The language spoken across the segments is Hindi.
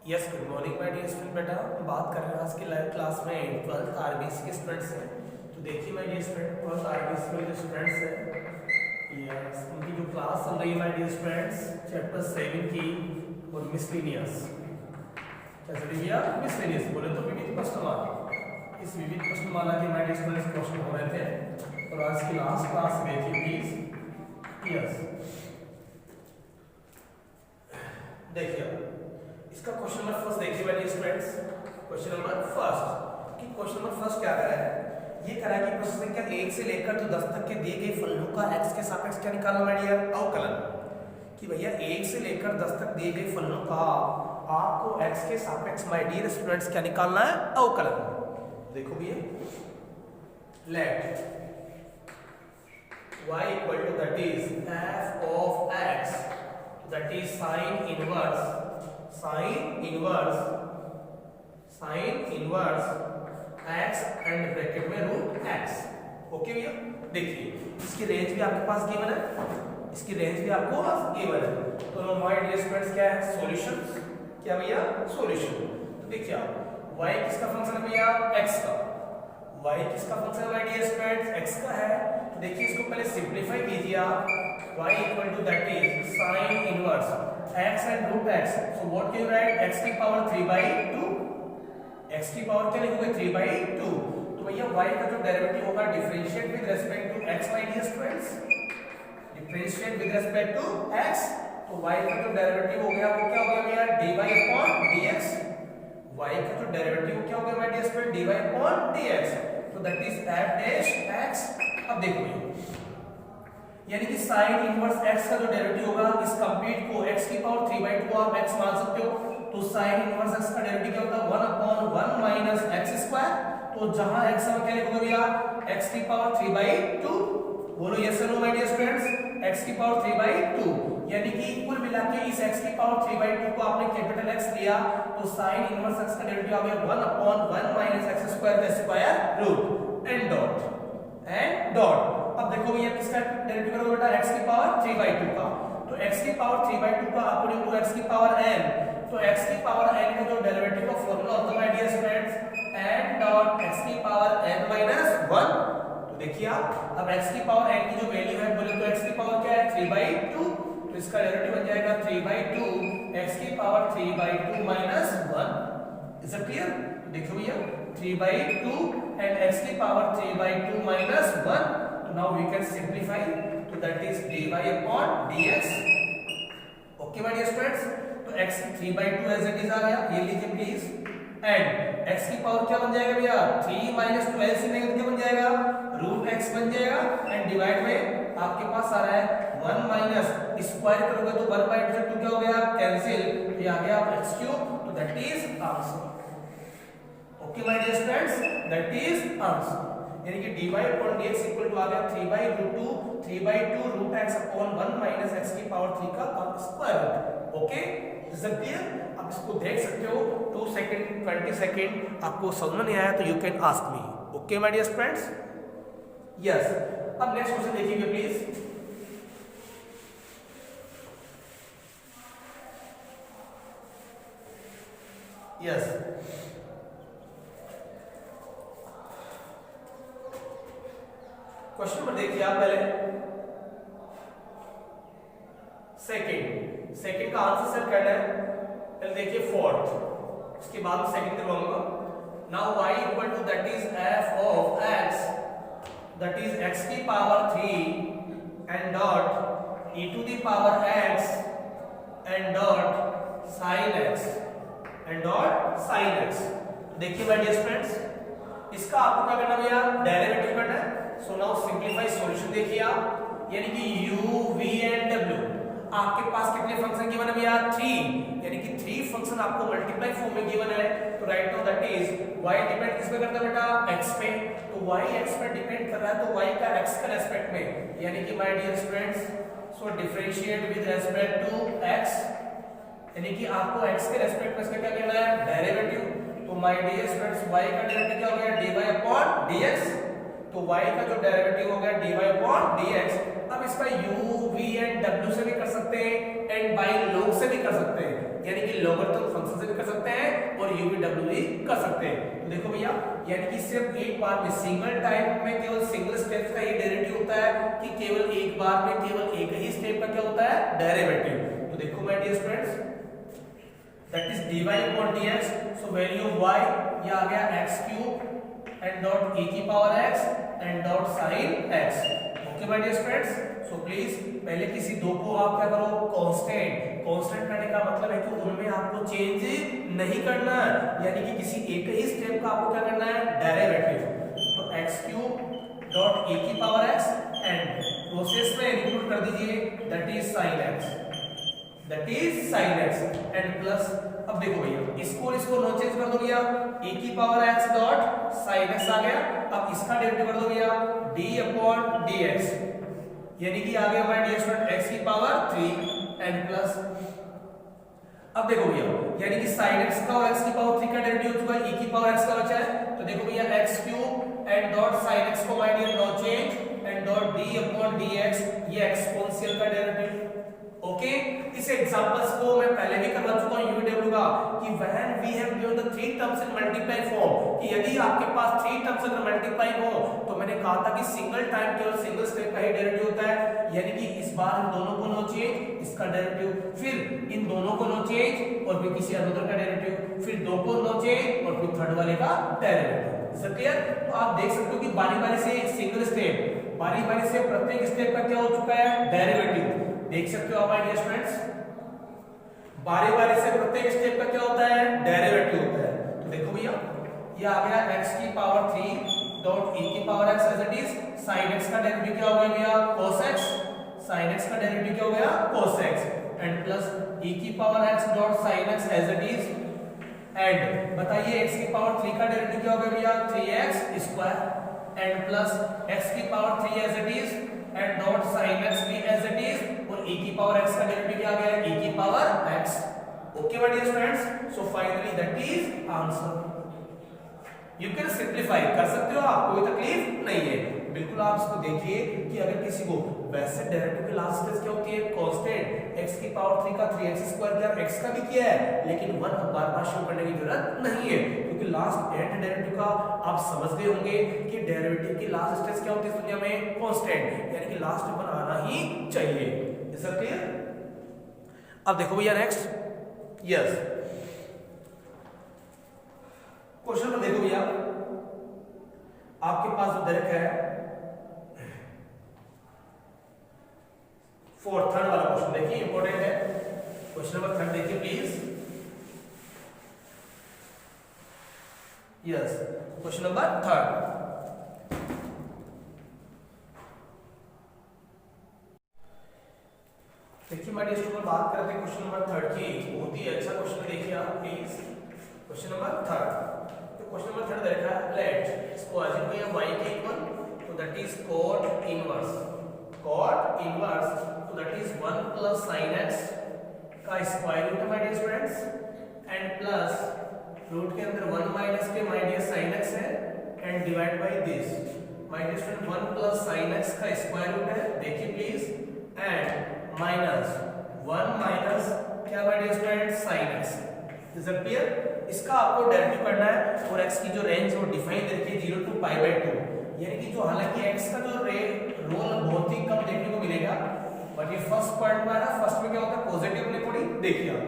Yes, good morning my dear student. बेटा बात कर रहे हैं आज की लाइव क्लास में 12th आरबीसी के स्टूडेंट्स हैं। तो देखिए my dear student, 12th RBC में जो स्टूडेंट्स हैं यस उनकी जो क्लास चल रही है माय डियर स्टूडेंट्स चैप्टर 7 की और मिसलेनियस। क्या चल रही है? मिसलेनियस बोले तो विविध प्रश्नमाला। इस विविध प्रश्नमाला के माय डियर स्टूडेंट्स क्वेश्चन हो रहे थे और आज की लास्ट क्लास देखिए प्लीज। यस देखिए इसका क्वेश्चन नंबर फर्स्ट देखिए my dear students. Question number first question number first क्या करा है? ये करा है कि प्रश्न संख्या 1 से लेकर तो 10 तक के दिए गए फलनों का x के सापेक्ष क्या निकालना माय डियर? अवकलन। कि भैया 1 से लेकर 10 तक दिए गए फलनों का आपको x के सापेक्ष माय डियर स्टूडेंट्स क्या निकालना है? अवकलन। देखो भैया, late y equal to that is f of x that is sin inverse x and bracket में रूट x। ओके भैया, देखिए इसकी रेंज भी आपके पास गिवन है, इसकी रेंज भी आपको गिवन है। तो माय डियर स्टूडेंट्स क्या है? सॉल्यूशंस। क्या भैया? सॉल्यूशन। तो देखिए आप y किसका फंक्शन है भैया? x का। y किसका फंक्शन है माय डियर स्टूडेंट्स? x का है। तो देखिए इसको पहले सिंपलीफाई कीजिए आप। y equal to that is sin inverse x and root x. So what can you write? x की पावर 3/2। x की पावर क्या लिखोगे? 3/2। तो भैया y का जो डेरिवेटिव होगा differentiate with respect to x my dear students. Differentiate with respect to x। तो y का जो डेरिवेटिव हो गया वो क्या हो गया भैया? dy/dx। y का जो डेरिवेटिव क्या हो गया माय डियर स्टूडेंट? dy/dx। तो that is f dash x। अब देखो यानी कि sin इनवर्स x का जो डेरिवेटिव होगा इस कंप्लीट को x की पावर 3/2 आप x मान सकते हो। तो sin इनवर्स x का डेरिवेटिव क्या होता है? 1/1 माइनस x²। तो जहां x हम क्या लिखोगे भैया? x की पावर 3/2। बोलो यस और no my dear students. x की पावर 3/2 यानी कि कुल मिला के इस x की पावर 3/2 को आपने कैपिटल X लिया तो sin इनवर्स x का डेरिवेटिव आ गया 1/1 माइनस x² का स्क्वायर रूट एंड डॉट। अब देखो भैया किसका डेरिवेटिव करोगे बेटा? x की पावर 3/2 का। तो x की पावर 3/2 का अकॉर्डिंग टू x की पावर n। तो x की पावर n का जो डेरिवेटिव का फार्मूला होता है my dear students n dot x की पावर n - 1। तो देखिए आप अब x की पावर n की जो वैल्यू है बोले तो x की पावर क्या है? 3/2। तो इसका डेरिवेटिव बन जाएगा 3/2 x की पावर 3/2 - 1। Is it clear? तो देखो भैया 3/2 and x की power 3/2 - 1। Now we can simplify, so that is dy/dx. Okay my dear students, तो x की 3/2 as it is आ गया, ये लीजिए प्लीज। एंड x की पावर क्या बन जाएगा भैया? 3 - 12 से नेगेटिव बन जाएगा, रूट x बन जाएगा एंड डिवाइड में आपके पास आ रहा है 1 माइनस स्क्वायर करोगे तो 1/2 क्या हो गया? कैंसिल। ये आ गया x3। तो that is answer. Okay my dear students, that is answer. यानी कि dy/dx इक्वल टू आ गया 3/2 root x upon 1 minus x की पावर 3 का square root. Okay, is it clear? आप इसको देख सकते हो 2 सेकंड 20 सेकंड। आपको समझ में नहीं आया तो you can ask me. Okay my dear friends, yes. अब नेक्स्ट क्वेश्चन देखिए प्लीज। यस, क्वेश्चन नंबर देखिए आप पहले। सेकंड का आंसर सेट करना है। पहले देखिए फोर्थ, उसके बाद मैं सेकंड करवाऊंगा। Now y equal to that is f of x that is x की power 3 and dot e to the power x and dot sin x। देखिए माय डियर फ्रेंड्स, इसका आपको क्या करना भैया? डेरिवेटिव करना है। सो नाउ सिंपलीफाई सॉल्यूशन देखिए आप। यानी कि u v एंड w आपके पास कितने फंक्शन गिवन है भैया? 3। यानी कि 3 फंक्शन आपको मल्टीप्लाई फॉर्म में गिवन है। तो right now that is y depend किस पे करता है बेटा? x पे। तो y x पे डिपेंड कर रहा है तो y का x का रेस्पेक्ट में। यानी कि my dear students, so differentiate with respect to x। यानी कि आपको x के रेस्पेक्ट में इसका क्या करना है? डेरिवेटिव। तो माय डियर स्टूडेंट्स y का डेरिवेटिव क्या हो गया? dy/dx। तो y का जो डेरिवेटिव हो गया dy/dx। अब इसका u v एंड w से भी कर सकते हैं एंड बाय log से भी कर सकते हैं। यानी कि लॉगरिथम फंक्शन से भी कर सकते हैं और u v w भी कर सकते हैं। तो देखो भैया यानी कि सिर्फ एक बार में सिंगल टाइम में केवल सिंगल स्टेप का ही डेरिवेटिव होता है कि केवल एक बार में केवल एक ही स्टेप का क्या होता है डेरिवेटिव। तो देखो my dear students that is dy upon dx, so value of y ये आ गया x cube and dot e की power x and dot sin x। Okay my dear students, so please पहले किसी दो को आप क्या करो कांस्टेंट करने का मतलब है कि उनमें आपको चेंज नहीं करना, यानी कि किसी एक ही स्टेप का आपको क्या करना है डेरिवेटिव। तो x क्यूब डॉट e की पावर x एंड प्रोसेस में इंक्लूड कर दीजिए that is sin x and plus, अब देखो भैया इसको नो चेंज कर दो भैया, e की power x dot sin x आ गया। अब इसका डेरिवेटिव कर दो भैया d अपॉन dx, यानी कि आ गया हमारा डी स्टूडेंट x की पावर 3 एंड प्लस, अब देखो भैया यानी कि sin x का और x की पावर 3 का डेरिवेटिव हो चुका है, e की पावर x का बचा है। तो देखो भैया x cube and dot sin x को my dear no change and dot d upon dx, ये एक्सपोनेंशियल का डेरिवेटिव। ओके, इस एग्जांपल्स को मैं पहले भी करवा चुका हूं यूडब्ल्यू का कि when we have given the three terms in multiply form, कि यदि आपके पास थ्री टर्म्स अगर मल्टीप्लाई हो तो मैंने कहा था कि सिंगल टाइम केवल सिंगल स्टेप का ही डेरिवेटिव होता है, यानी कि इस बार इन दोनों को नो चेंज इसका डेरिवेटिव, फिर इन दोनों को नो चेंज और फिर किसी अदर का डेरिवेटिव, फिर दो को नो चेंज और फिर थर्ड वाले का डेरिवेटिव। Is clear? तो आप देख सकते हो कि बारी-बारी से सिंगल स्टेप, बारी-बारी से प्रत्येक स्टेप का क्या हो चुका है डेरिवेटिव। देख सकते हो माय डियर स्टूडेंट्स, बारी-बारी से प्रत्येक स्टेप का क्या होता है डेरिवेटिव होता है। तो देखो भैया ये आ गया x की पावर 3 डॉट e की power x as it is, sin x का डेरिवेटिव क्या हो गया भैया cos x, sin x का डेरिवेटिव क्या हो गया cos x and plus e की power x dot sin x as it is, and बताइए x की पावर 3 का डेरिवेटिव क्या हो गया भैया 3x square and plus x की power 3 as it is and dot sin x भी एज इट इज, और e की पावर x का डेरिवेटिव क्या आ गया e की power x। Okay my dear students, so finally that is answer. You can simplify कर सकते हो आप, कोई तकलीफ नहीं है। बिल्कुल आप इसको देखिए कि अगर किसी को वैसे डेरिवेटिव की लास्ट स्टेज क्या होती है कांस्टेंट, x की पावर 3 का 3x स्क्वायर किया, x का भी किया है, लेकिन 1 बार-बार शो करने की जरूरत नहीं है, क्योंकि लास्ट एंड डेरिवेटिव का आप समझ गए होंगे कि डेरिवेटिव की लास्ट स्टेज क्या होती है इस दुनिया में कांस्टेंट, यानी कि लास्ट वन आना ही चाहिए। Is that clear? अब देखो भैया नेक्स्ट, यस क्वेश्चन में देखो भैया आपके पास जो डायरेक्ट है थर्ड वाला क्वेश्चन देखिए, इंपॉर्टेंट है क्वेश्चन नंबर 3 देखिए प्लीज। यस क्वेश्चन नंबर 3, देखिए माय डियर स्टूडेंट बात करते हैं क्वेश्चन नंबर 3 की, बहुत ही अच्छा क्वेश्चन देखिए आप प्लीज। क्वेश्चन नंबर 3, तो क्वेश्चन नंबर 3 देखा है लेट इसको अज्यूम किया y के इक्वल, तो दैट इज cot इनवर्स तो that is 1 plus sin x का स्क्वायर रूट है my dear students and plus root के अंदर 1 माइनस के माय डियर sin x है and divide by this my dear student 1 plus sin x का स्क्वायर रूट है, देखिए प्लीज, एंड माइनस 1 माइनस क्या my dear student sin x। Is it clear? इसका आपको डेरिवेटिव करना है और x की जो रेंज वो डिफाइन करके 0 टू पाई बाय 2, यानी कि जो हालांकि x का जो रोल बहुत ही कम देखने को मिलेगा, बट ये फर्स्ट पॉइंट में आ रहा, फर्स्ट में क्या होता है पॉजिटिव अपनी थोड़ी देखिए आप।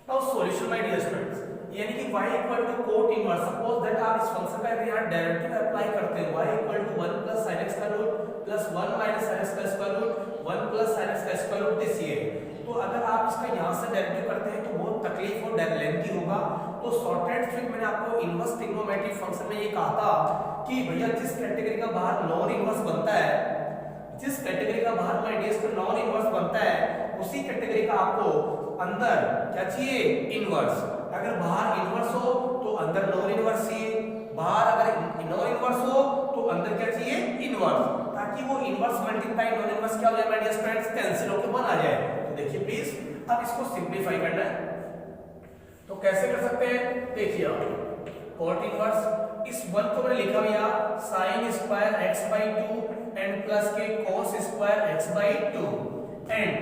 Now solution my dear students, यानी कि y equal to cot inverse, suppose that आप इस फंक्शन का अगर यहां डेरिवेटिव अप्लाई करते हैं y equal to 1 plus sin x का root plus 1 minus sin x का square root 1 plus sin x का स्क्वायर रूट दिस ये, तो अगर आप इसका यहां से डेरिवेटिव करते हैं तो बहुत तकलीफ और लेंथी होगा। तो शॉर्टकट ट्रिक मैंने आपको इनवर्स ट्रिग्नोमेट्रिक फंक्शन में ये कहा था कि भैया जिस कैटेगरी का बाहर नॉन इनवर्स बनता है, जिस कैटेगरी का बाहर माय डियर नॉन इनवर्स बनता है, उसी कैटेगरी का आपको अंदर क्या चाहिए इनवर्स। अगर बाहर इनवर्स हो तो अंदर नॉन इनवर्स चाहिए, बाहर अगर नॉन इनवर्स हो तो अंदर क्या चाहिए इनवर्स, ताकि वो इनवर्स मल्टीप्लाई नॉन इनवर्स क्या हो जाए माय डियर फ्रेंड्स कैंसिल होकर 1 आ जाए। तो देखिए प्लीज अब इसको सिंपलीफाई करना है, तो कैसे कर सकते हैं देखिए आप, cot इनवर्स इस 1 को मैंने लिखा भैया sin square x by 2 and plus के cos square x by 2 and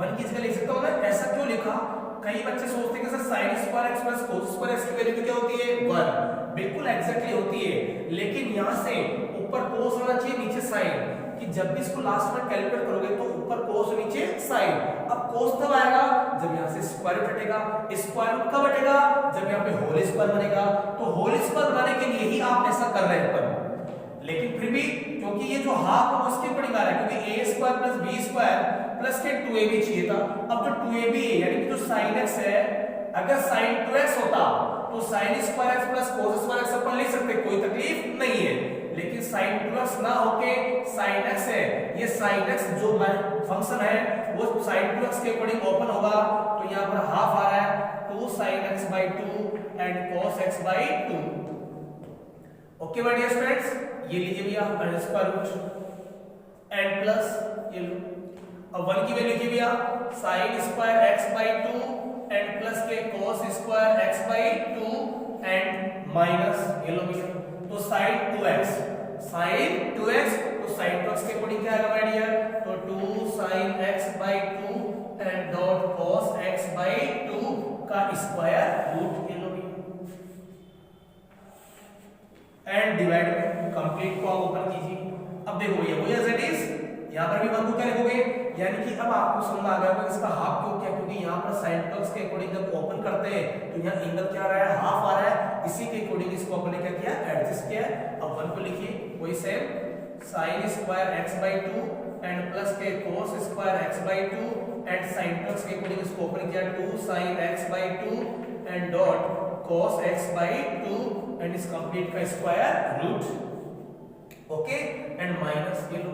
1 की जगह लिख सकता हूं मैं। ऐसा क्यों लिखा? कई बच्चे सोचते हैं कि sir sin square x plus cos square x की वैल्यू क्या होती है? 1। बिल्कुल एग्जैक्टली होती है, लेकिन यहां से ऊपर cos होना चाहिए, नीचे sin, कि जब भी इसको लास्ट में कैलकुलेट करोगे तो ऊपर cos नीचे sin। अब cos तब आएगा जब यहां से स्क्वायर रूट हटेगा, स्क्वायर रूट कब हटेगा? जब यहां पे होल स्क्वायर बनेगा। तो होल स्क्वायर बनाने के लिए ही आप ऐसा कर रहे हैं पर, लेकिन फिर भी क्योंकि ये जो हाफ है उसके ऊपर आ रहा है, क्योंकि a square plus b square plus के 2ab चाहिए था। अब जो 2ab है यानी कि जो sin x है, अगर sin 2x होता तो sin square x plus cos square x अपन लिख सकते, कोई तकलीफ नहीं है। लेकिन sin 2x ना होके sin x है, ये sin x जो फंक्शन है वो sin 2x के अकॉर्डिंग ओपन होगा, तो यहां पर हाफ आ रहा है 2 sin x by 2 and cos x by 2। Okay my dear students, ये लीजिए भैया स्क्वायर रूट एंड प्लस ये लो। अब 1 की वैल्यू की भैया sin square x by 2 and plus के cos square x by 2 and minus ये लो भैया, तो sin 2x तो sin 2x के अकॉर्डिंग क्या आएगा माय डियर? तो 2 sin x by 2 and dot cos x by 2 का स्क्वायर रूट ये लो भैया, एंड डिवाइड में कंप्लीट को आप ओपन कीजिए। अब देखो भैया वही एज इट इज, यहां पर भी 1 को क्या लिखोगे, यानी कि अब आपको समझ आ गया होगा इसका हाफ क्यों किया, क्योंकि यहां पर sin 2x के अकॉर्डिंग जब ओपन करते हैं तो यहां एंगल क्या आ रहा है? हाफ आ रहा है, इसी के अकॉर्डिंग इसको अपन ने क्या किया? एडजस्ट किया। अब 1 को लिखिए वही same sin square x by 2 and plus के cos square x by 2 and sin 2x के अकॉर्डिंग इसको ओपन किया 2 sin x by 2 and dot cos x by 2 and इस कंप्लीट का square root. Okay and minus ये लो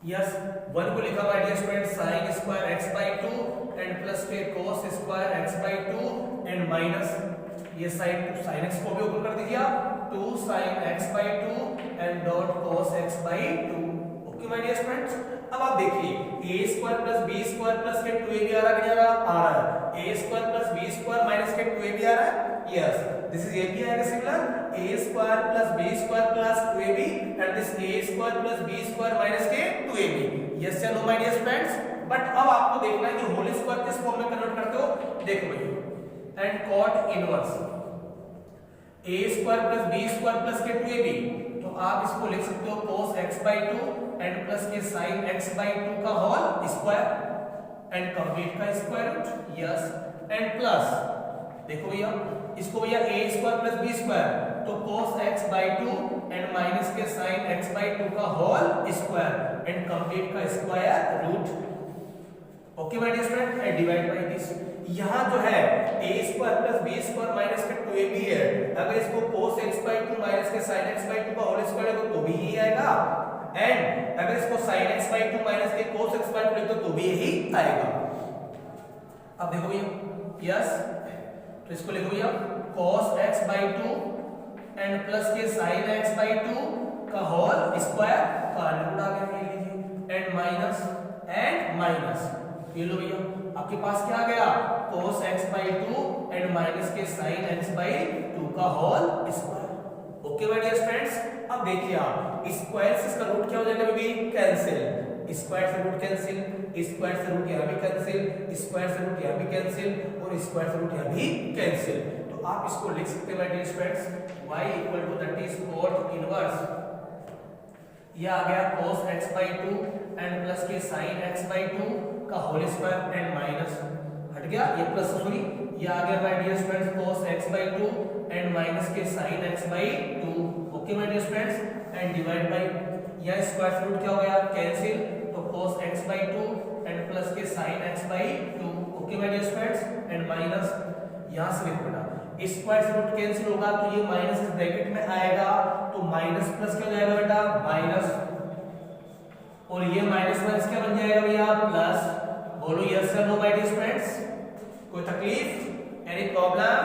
यस 1 को लिखा हुआ dear student sin square x by 2 and plus के cos square x by 2 and minus ये sin x को भी ओपन कर दीजिए आप 2 sin x by 2 and dot cos x by 2। Okay my dear students, अब आप देखिए a square plus b square plus के 2ab आ रहा है, क्या आ रहा है? a square plus b square minus के 2ab आ रहा है। यस दिस इज ab आएगा similar a square plus b square plus 2ab and this a square plus b square minus के 2ab। यस या no my dear students? But अब आपको देखना है कि होल स्क्वायर किस फॉर्म में कन्वर्ट करते हो। देखो भैया एंड cot इनवर्स a square plus b square plus के 2ab, तो आप इसको लिख सकते हो cos x by 2 and plus के sin x by 2 का होल स्क्वायर एंड कंप्लीट का square root. Yes and plus देखो भैया इसको भैया a square plus b square, तो cos x by 2 and minus के sin x by 2 का होल स्क्वायर एंड कंप्लीट का square root. Okay my dear student and divide by this. यहां जो है a square plus b square minus के 2ab है, अगर इसको cos x by 2 माइनस के sin x by 2 का होल स्क्वायर है तो भी यही आएगा, एंड अगर इसको sin x by 2 माइनस के cos x by 2 लिखो तो भी यही आएगा। अब देखो भैया यस तो इसको लिखो भैया cos x by 2 and plus के sin x by 2 का होल स्क्वायर का रूट आ गया, ये लीजिए एंड माइनस ये लो भैया आपके पास क्या आ गया cos x by 2 and minus के sin x by 2 का whole square. Okay my dear friends, अब देखिए आप स्क्वायर से इसका रूट क्या हो जाएगा बेबी? कैंसिल। स्क्वायर से रूट कैंसिल, स्क्वायर से रूट यहां भी कैंसिल, स्क्वायर से रूट यहां भी कैंसिल और स्क्वायर से रूट यहां भी कैंसिल। तो आप इसको लिख सकते हैं my dear friends y equal to that is cot inverse, ये आ गया cos x by 2 and plus के sin x by 2 का होल स्क्वायर एंड माइनस हट गया ये प्लस सॉरी ये आ गया my dear friends cos x by 2 and minus के sin x by 2। Okay my dear friends and divide by यह स्क्वायर रूट क्या हो गया? कैंसिल, तो cos x by 2 and plus के sin x by 2। Okay my dear friends and minus यहां से लिख बेटा स्क्वायर से रूट कैंसिल होगा तो ये माइनस इस ब्रैकेट में आएगा, तो माइनस प्लस क्या हो जाएगा बेटा? माइनस, और ये माइनस माइनस क्या बन जाएगा भैया? प्लस। बोलो yes sir no my dear friends? कोई तकलीफ एनी प्रॉब्लम?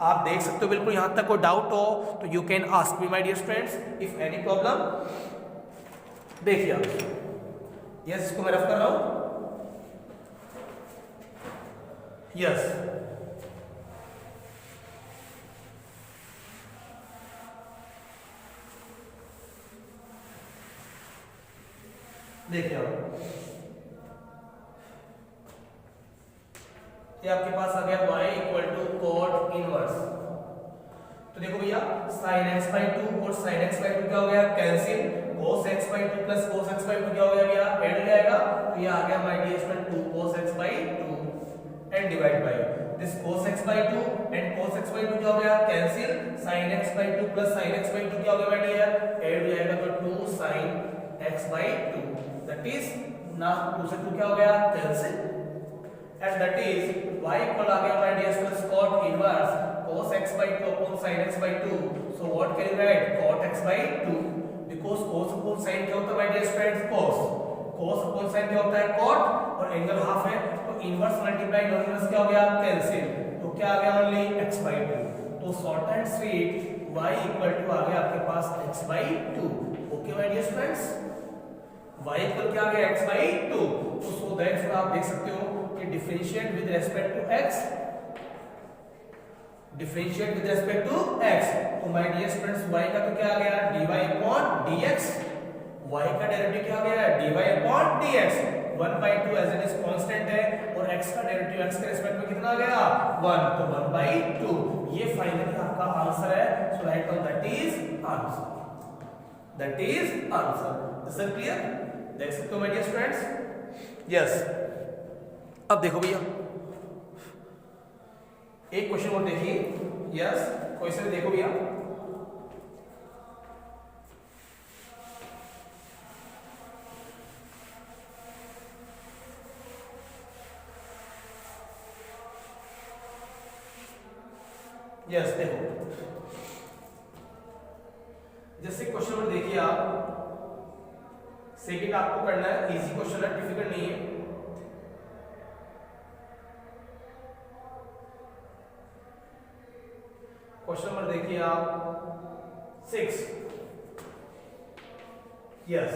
आप देख सकते हो बिल्कुल यहां तक कोई डाउट हो तो you can ask me my dear friends if any problem. देखिए आप यस इसको मैं रफ कर रहा हूं यस देखिए आप ये आपके पास आ गया y equal to cot inverse. तो देखो भैया sin x बाई 2 और sin x बाई 2 क्या हो गया cancel, cos x by 2 plus cos x by 2 क्या हो गया भैया ऐड हो जाएगा, तो ये आ गया my dear student 2 cos x by 2 and divide by this cos x by 2 and cos x by 2 क्या हो गया cancel, sin x by 2 plus sin x by 2 क्या हो गया माय डियर ऐड हो जाएगा, तो 2 sin x by 2 that is ना 2 से 2 क्या हो गया cancel and that is y equal आ गया my dear students cot inverse cos x by 2 upon sin x by 2. So what can you write? Cot x by 2. Because cos upon sin क्या होता है my dear friends? Cos. Cos upon sin क्या होता है? Cot और एंगल हाफ है तो इनवर्स मल्टीप्लाई नॉन इनवर्स क्या हो गया? कैंसिल। तो क्या आ गया ओनली x by 2. तो short and sweet y equal to आ गया आपके पास x by 2. Okay my dear friends? y equal क्या आ गया x by 2. तो सो दैट्स आप देख सकते हो कि differentiate with respect to x differentiate with respect to x। तो माय डियर स्टूडेंट्स y का तो क्या आ गया dy upon dx, y का डेरिवेटिव क्या आ गया dy upon dx 1/2 as it is constant है और x का डेरिवेटिव x के रिस्पेक्ट में कितना आ गया 1, तो 1/2 ये फाइनली आपका आंसर है। So write down that is answer, that is answer. Is it clear? देख सकते हो माय डियर स्टूडेंट्स। यस अब देखो भैया एक क्वेश्चन और देखिए। यस क्वेश्चन देखो भैया, यस देखो जैसे क्वेश्चन नंबर देखिए आप, सेकंड आपको करना है, इजी क्वेश्चन है, डिफिकल्ट नहीं है। क्वेश्चन नंबर देखिए आप 6। Yes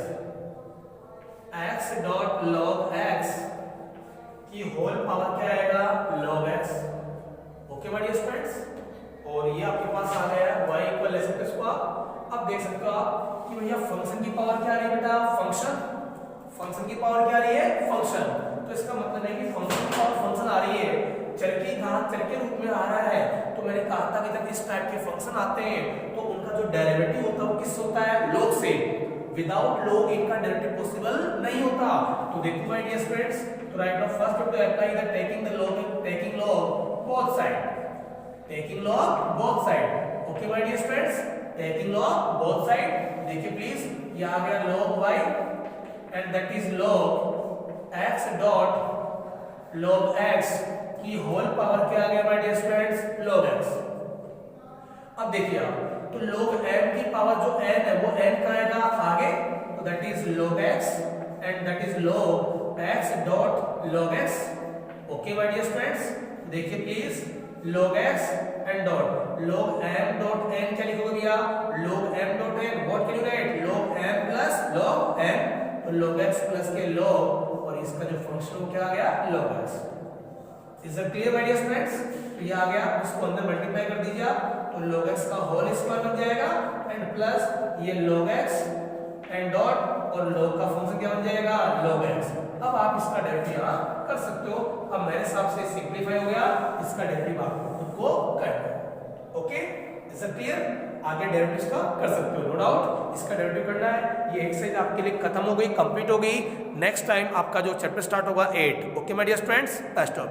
x dot log x की होल पावर क्या आएगा log x। Okay my dear students, और ये आपके पास आ गया y इक्वल ले सकते इसको आप। अब देख सकते हो आप कि भैया फंक्शन की पावर क्या आ रही है बेटा फंक्शन की पावर क्या आ रही है फंक्शन। तो इसका मतलब है कि फंक्शन की पावर फंक्शन आ रही है, चर की घात चर के रूप में आ रहा है। तो मैंने कहा था कि जब इस टाइप के फंक्शन आते हैं तो उनका जो डेरिवेटिव होता है वो किससे होता है log से, विदाउट log इनका डेरिवेटिव पॉसिबल नहीं होता। तो देखो माय डियर स्टूडेंट्स, तो right now first to apply the taking log both side, taking log both side. Okay my dear students, taking log both side. देखिए प्लीज ये आ गया log y and that is log x dot log x की होल पावर क्या आ गया my dear students log x। अब देखिए आप तो log m की पावर जो n है वो n का आएगा आगे, तो that is log x and that is log x dot log x। Okay my dear students, देखिए please log x and dot log m dot n क्या लिखोगे भैया log m dot n, what can you write log m plus log n, तो log x प्लस के log और इसका जो फंक्शन वो क्या आ गया log x। Is it clear my dear students? तो ये आ गया, इसको अंदर मल्टीप्लाई कर दीजिए आप, तो log x का होल स्क्वायर बन जाएगा एंड प्लस ये log x एंड डॉट और log का फंक्शन क्या बन जाएगा log x। अब आप इसका डेरिवेटिव यहाँ कर सकते हो। अब मेरे हिसाब से सिंपलीफाई हो गया, इसका डेरिवेटिव आपको खुद को करना है। Okay is it clear? आगे डेरिवेटिव्स का कर सकते हो, नो डाउट इसका डेरिवेटिव करना है। ये एक्सरसाइज आपके लिए खत्म हो गई, कंप्लीट हो गई। नेक्स्ट टाइम आपका जो चैप्टर स्टार्ट होगा 8। Okay my dear friends, best of